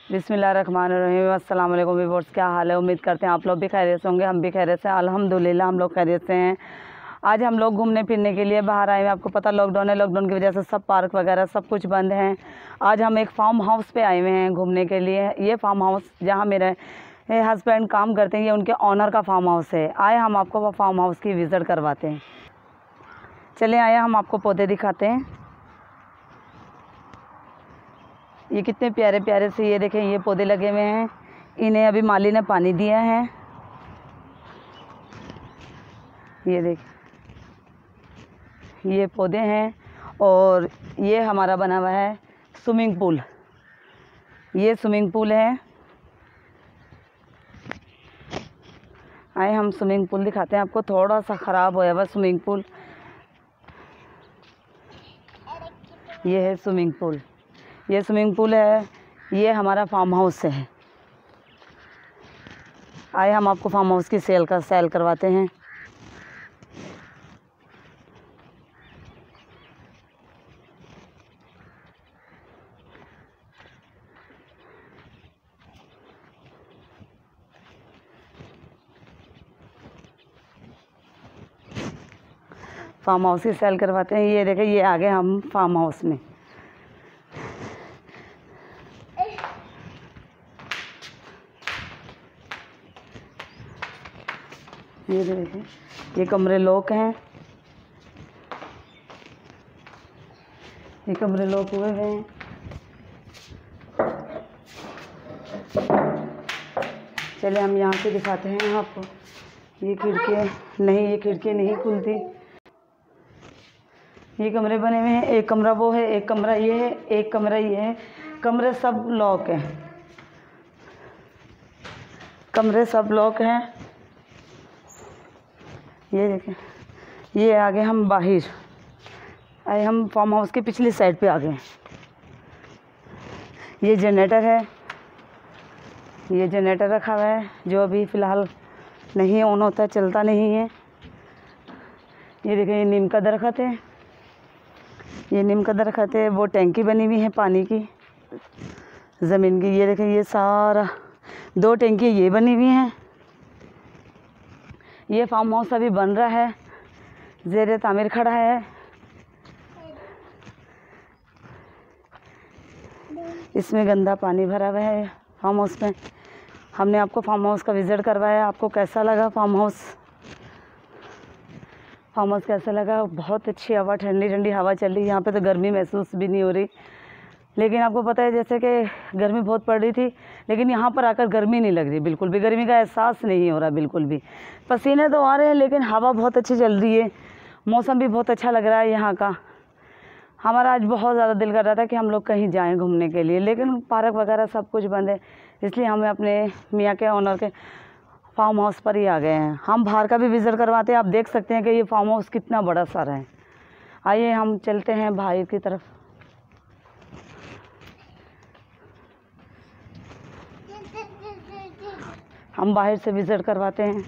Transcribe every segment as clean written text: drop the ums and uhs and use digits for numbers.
बिस्मिल्लाहिर्रहमानिर्रहीम। अस्सलाम वालेकुम व्यूअर्स, क्या हाल है? उम्मीद करते हैं आप लोग भी खैरियत से होंगे। हम भी खैरियत से, अल्हम्दुलिल्लाह हम लोग खैरियत से हैं। आज हम लोग घूमने फिरने के लिए बाहर आए हैं। आपको पता लॉकडाउन है, लॉकडाउन की वजह से सब पार्क वगैरह सब कुछ बंद हैं। आज हम एक फार्म हाउस पे आए हुए हैं घूमने के लिए। ये फार्म हाउस जहाँ मेरे हस्बैंड काम करते हैं, ये उनके ऑनर का फार्म हाउस है। आए हम आपको वो फार्म हाउस की विज़िट करवाते हैं। चले आए, हम आपको पौधे दिखाते हैं। ये कितने प्यारे प्यारे से, ये देखें, ये पौधे लगे हुए हैं। इन्हें अभी माली ने पानी दिया है। ये देख, ये पौधे हैं। और ये हमारा बना हुआ है स्विमिंग पूल। ये स्विमिंग पूल है। आए हम स्विमिंग पूल दिखाते हैं आपको। थोड़ा सा ख़राब होया हुआ स्विमिंग पूल। ये है स्विमिंग पूल, ये स्विमिंग पूल है। ये हमारा फार्म हाउस है। आए हम आपको फार्म हाउस की सेल करवाते हैं। फार्म हाउस की सेल करवाते हैं। ये देखें, ये आगे हम फार्म हाउस में। ये देखें, ये कमरे लॉक हैं। ये कमरे लॉक हुए हैं। चले हम यहाँ से दिखाते हैं आपको। ये खिड़की नहीं, ये खिड़की नहीं खुलती। ये कमरे बने हुए हैं। एक कमरा वो है, एक कमरा ये है, एक कमरा ये है। कमरे सब लॉक हैं। कमरे सब लॉक हैं। ये देखें, ये आगे हम बाहर आए, हम फार्म हाउस के पिछली साइड पे आ गए। ये जनरेटर है। ये जनरेटर रखा हुआ है जो अभी फ़िलहाल नहीं ऑन होता, चलता नहीं है। ये देखें, ये नीम का दरख्त है। ये नीम का दरख्त है। वो टैंकी बनी हुई है पानी की, ज़मीन की। ये देखें, ये सारा 2 टैंकी ये बनी हुई हैं। ये फार्म हाउस अभी बन रहा है, ज़ेरे तामीर खड़ा है। इसमें गंदा पानी भरा हुआ है फार्म हाउस में। हमने आपको फार्म हाउस का विज़िट करवाया। आपको कैसा लगा फार्म हाउस? फार्म हाउस कैसा लगा? बहुत अच्छी हवा, ठंडी ठंडी हवा चल रही है। यहाँ पे तो गर्मी महसूस भी नहीं हो रही। लेकिन आपको पता है जैसे कि गर्मी बहुत पड़ रही थी, लेकिन यहाँ पर आकर गर्मी नहीं लग रही, बिल्कुल भी गर्मी का एहसास नहीं हो रहा, बिल्कुल भी। पसीने तो आ रहे हैं, लेकिन हवा बहुत अच्छी चल रही है। मौसम भी बहुत अच्छा लग रहा है यहाँ का। हमारा आज बहुत ज़्यादा दिल कर रहा था कि हम लोग कहीं जाएं घूमने के लिए, लेकिन पार्क वगैरह सब कुछ बंद है। इसलिए हमें अपने मियाँ के ऑनर के फार्म हाउस पर ही आ गए हैं। हम बाहर का भी विज़िट करवाते हैं। आप देख सकते हैं कि ये फार्म हाउस कितना बड़ा सारा है। आइए हम चलते हैं बाहर की तरफ। हम बाहर से विज़िट करवाते हैं।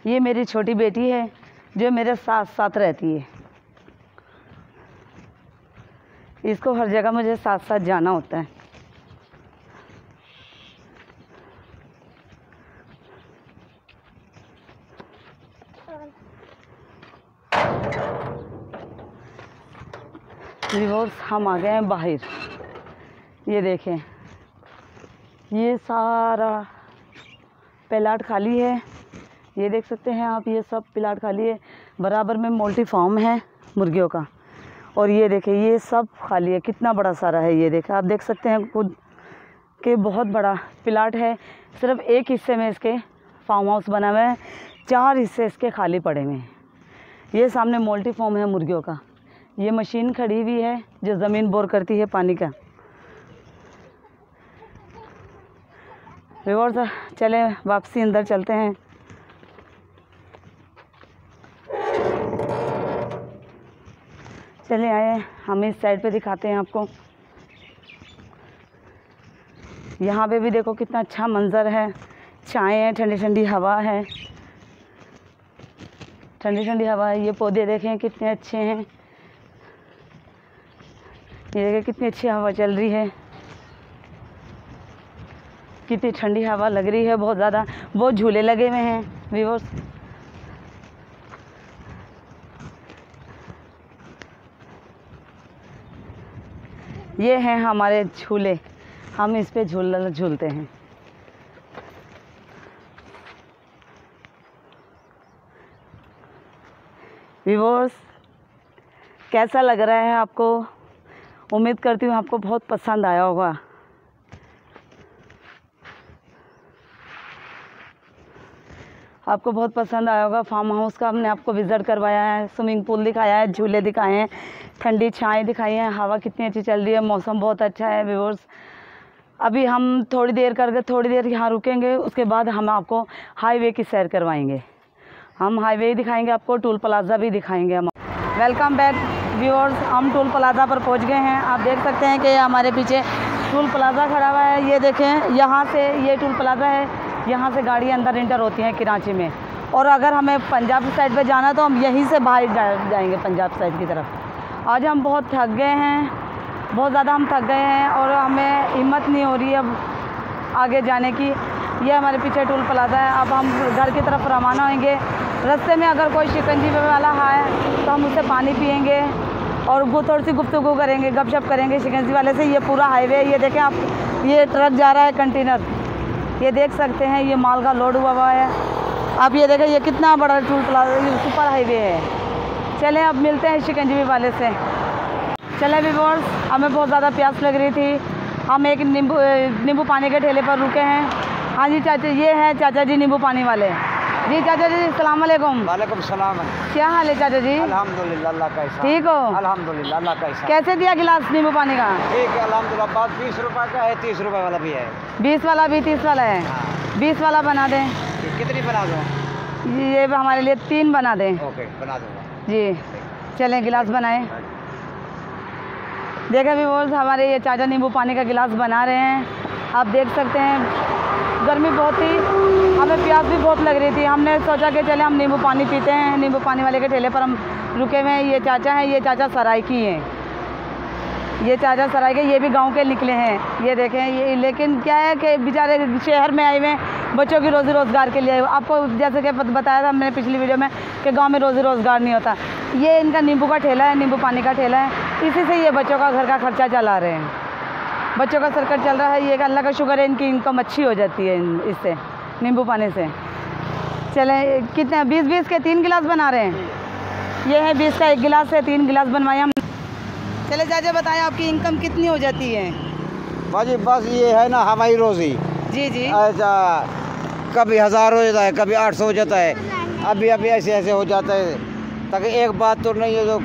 ये मेरी छोटी बेटी है जो मेरे साथ साथ रहती है। इसको हर जगह मुझे साथ साथ जाना होता है। व्यूअर्स, हम आ गए हैं बाहर। ये देखें, ये सारा प्लाट खाली है। ये देख सकते हैं आप, ये सब प्लाट खाली है। बराबर में मोल्ट्री फार्म है मुर्गियों का। और ये देखें, ये सब खाली है। कितना बड़ा सारा है। ये देखें, आप देख सकते हैं खुद के बहुत बड़ा प्लाट है। सिर्फ एक हिस्से में इसके फार्म हाउस बना हुआ है, 4 हिस्से इसके खाली पड़े हुए हैं। ये सामने मोल्ट्री फार्म है मुर्गियों का। ये मशीन खड़ी हुई है जो ज़मीन बोर करती है पानी का। व्यूअर्स, चले वापसी अंदर चलते हैं। चले आए, हम इस साइड पे दिखाते हैं आपको। यहाँ पे भी देखो कितना अच्छा मंज़र है। चाय है, ठंडी ठंडी हवा है, ठंडी ठंडी हवा है। ये पौधे देखें कितने अच्छे हैं। ये देखिए कितनी अच्छी हवा चल रही है, कितनी ठंडी हवा लग रही है, बहुत ज़्यादा। बहुत झूले लगे हुए हैं व्यूअर्स। ये हैं हमारे झूले, हम इस पे झूलते हैं। व्यूअर्स, कैसा लग रहा है आपको? उम्मीद करती हूँ आपको बहुत पसंद आया होगा। आपको बहुत पसंद आया होगा। फार्म हाउस का हमने आपको विज़िट करवाया है, स्विमिंग पूल दिखाया है, झूले दिखाए हैं, ठंडी छाएँ दिखाई हैं, हवा कितनी अच्छी चल रही है, मौसम बहुत अच्छा है व्यूअर्स। अभी हम थोड़ी देर यहाँ रुकेंगे, उसके बाद हम आपको हाईवे की सैर करवाएंगे। हम हाईवे दिखाएंगे आपको, टोल प्लाज़ा भी दिखाएंगे हम। वेलकम बैक व्यूअर्स, हम टोल प्लाज़ा पर पहुंच गए हैं। आप देख सकते हैं कि हमारे पीछे टोल प्लाज़ा खड़ा हुआ है। ये देखें, यहाँ से ये टोल प्लाज़ा है, यहाँ से गाड़ी अंदर इंटर होती हैं कराची में। और अगर हमें पंजाब साइड पे जाना तो हम यहीं से बाहर जाएंगे पंजाब साइड की तरफ। आज हम बहुत थक गए हैं, बहुत ज़्यादा हम थक गए हैं और हमें हिम्मत नहीं हो रही है अब आगे जाने की। ये हमारे पीछे टोल प्लाज़ा है। अब हम घर की तरफ रवाना होंगे। रास्ते में अगर कोई शिकंजी वाला है तो हम उससे पानी पियेंगे और वो थोड़ी सी गुफ्तगू करेंगे, गपशप करेंगे शिकंजी वाले से। ये पूरा हाईवे, ये देखें आप, ये ट्रक जा रहा है कंटेनर, ये देख सकते हैं, ये माल का लोड हुआ है। अब ये देखें, ये कितना बड़ा टोल प्लाज़ा, ये सुपर हाईवे है। चलें अब मिलते हैं शिकंजी वाले से। चलें व्यूअर्स, हमें बहुत ज़्यादा प्यास लग रही थी। हम एक नींबू पानी के ठेले पर रुके हैं। हाँ जी चाचा, ये हैं चाचा जी नींबू पानी वाले। जी चाचा जी, अस्सलाम वालेकुम। वालेकुम सलाम। क्या हाल है चाचा जी? अल्हम्दुलिल्लाह, अल्लाह का एहसान। ठीक हो? अल्हम्दुलिल्लाह, अल्लाह का एहसान। कैसे दिया गिलास नींबू पानी का? ठीक है अल्हम्दुलिल्लाह। बात 20 रुपये का है, 30 रुपये वाला भी है। 20 वाला भी 30 वाला है। हाँ। 20 वाला बना दें। कितनी बना दूँ? ये हमारे लिए 3 बना दें। ओके, बना दूँगा जी चलें, गिलास बनाएं। देखा भी बोल, हमारे ये चाचा नींबू पानी का गिलास बना रहे हैं। आप देख सकते हैं, गर्मी बहुत थी, हमें प्यास भी बहुत लग रही थी। हमने सोचा कि चले हम नींबू पानी पीते हैं। नींबू पानी वाले के ठेले पर हम रुके हुए हैं। ये चाचा हैं, ये चाचा सराइकी हैं, ये चाचा सराय के, ये भी गांव के निकले हैं। ये देखें, ये लेकिन क्या है कि बेचारे शहर में आए हुए हैं बच्चों की रोज़ी रोज़गार के लिए। आपको जैसे कि बताया था मैंने पिछली वीडियो में कि गांव में रोज़ी रोज़गार नहीं होता। ये इनका नींबू का ठेला है, नींबू पानी का ठेला है, इसी से ये बच्चों का घर का खर्चा चला रहे हैं। बच्चों का सर्कल चल रहा है। ये अल्लाह का शुक्र है, इनकी इनकम अच्छी हो जाती है इससे, नींबू पानी से। चलें, कितने 20-20 के 3 गिलास बना रहे हैं। ये है 20 का 1 गिलास है, 3 गिलास बनवाए हम। चले चाचा बताएं, आपकी इनकम कितनी हो जाती है? बाजी बस ये है ना हमारी रोज़ी। जी जी। अच्छा, कभी 1000 हो जाता है, कभी 800 हो जाता है, अभी अभी ऐसे ऐसे हो जाता है। ताकि एक बात तो नहीं है, जो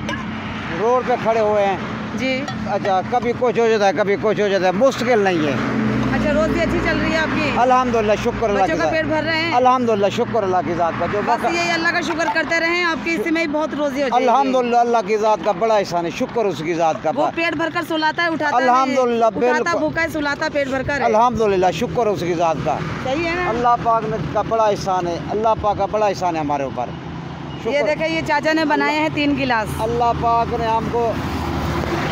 रोड पे खड़े हुए हैं जी। अच्छा, कभी कुछ हो जाता है, कभी कुछ हो जाता है, मुश्किल नहीं है। अच्छा, रोज़ी अच्छी चल रही है आपकी? अल्हम्दुलिल्लाह, शुक्र अल्लाह बच्चों का पेट भर रहे हैं? अल्हम्दुलिल्लाह, शुक्र अल्लाह की ज़ात का। जो बस ये अल्लाह का शुक्र करते रहें, आपकी इसी में ही बहुत रोज़ी हो जाएगी। अल्हम्दुलिल्लाह, अल्लाह की ज़ात का बड़ा एहसान है, शुक्र उसकी ज़ात का। वो पेट भरकर सुलाता है, उठाता है, अल्हम्दुलिल्लाह, उठाता भूखा है, सुलाता पेट भरकर। अल्हम्दुलिल्लाह, शुक्र उसकी ज़ात का। सही है ना? अल्लाह पाक ने का बड़ा एहसान है, अल्लाह पाक का बड़ा एहसान है हमारे ऊपर। ये देखें, ये चाचा ने बनाए हैं 3 गिलास। अल्लाह पाक ने हमको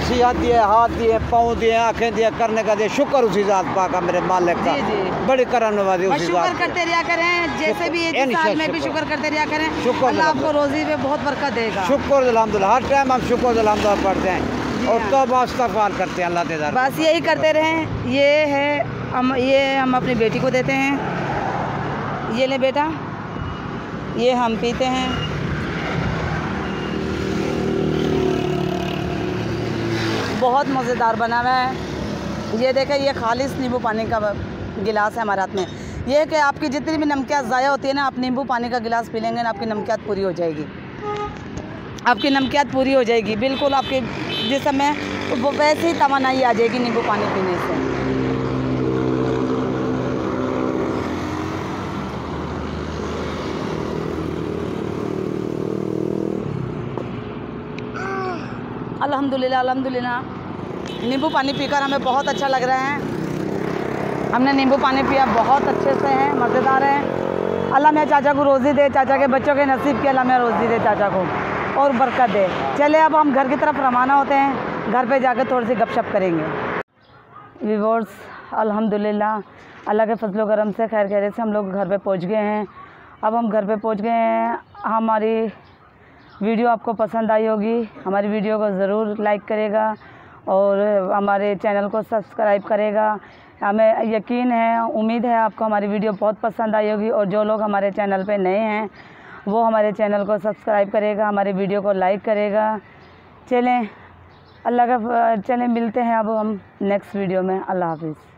सेहत दिए, हाथ दिए, पाँव दिए, आँखें दिए, करने का दिए, शुक्र उसी ज़ात पाक का, मेरे मालिक का। जी जी। बड़ी करम नवाज़ी उसी ज़ात शुक्र करते रहा करें, जैसे भी ये साल में भी शुक्र करते रहा करें। शुक्र अल्लाह आपको रोज़ी में बहुत बरकत देगा। शुक्र अल्हम्दुलिल्लाह, हर टाइम हम शुक्र अल्हम्दुलिल्लाह पढ़ते हैं और तौबा इस्तग़फ़ार करते हैं अल्लाह तेज़ार। बस यही करते रहें। ये है हम अपनी बेटी को देते हैं। ये ले बेटा, ये हम पीते हैं। बहुत मज़ेदार बना हुआ है। ये देखें, ये खालिश नींबू पानी का गिलास है हमारे हाथ में। ये है कि आपकी जितनी भी नमकियात ज़ाया होती है ना, आप नींबू पानी का गिलास पी लेंगे ना, आपकी नमकियात पूरी हो जाएगी। आपकी नमकियात पूरी हो जाएगी बिल्कुल। आपके जिस्म में वो वैसे ही तवानाई आ जाएगी नींबू पानी पीने से। अल्हम्दुलिल्लाह, अल्हम्दुलिल्लाह, नींबू पानी पीकर हमें बहुत अच्छा लग रहा है। हमने नींबू पानी पिया, बहुत अच्छे से हैं, मज़ेदार है। अल्लाह मेरे चाचा को रोज़ी दे, चाचा के बच्चों के नसीब के अल्लाह मेरे रोज़ी दे चाचा को और बरकत दे। चले अब हम घर की तरफ रवाना होते हैं। घर पे जाकर थोड़ी सी गपशप करेंगे। व्यूअर्स, अल्हम्दुलिल्लाह अल्लाह के फजलो करम से खैर खैरियत से हम लोग घर पे पहुंच गए हैं। अब हम घर पे पहुंच गए हैं। हमारी वीडियो आपको पसंद आई होगी, हमारी वीडियो को ज़रूर लाइक करेगा और हमारे चैनल को सब्सक्राइब करेगा। हमें यकीन है, उम्मीद है आपको हमारी वीडियो बहुत पसंद आई होगी। और जो लोग हमारे चैनल पे नए हैं वो हमारे चैनल को सब्सक्राइब करेगा, हमारी वीडियो को लाइक करेगा। चलें, अल्लाह का चलें, मिलते हैं अब हम नेक्स्ट वीडियो में। अल्लाह हाफिज़।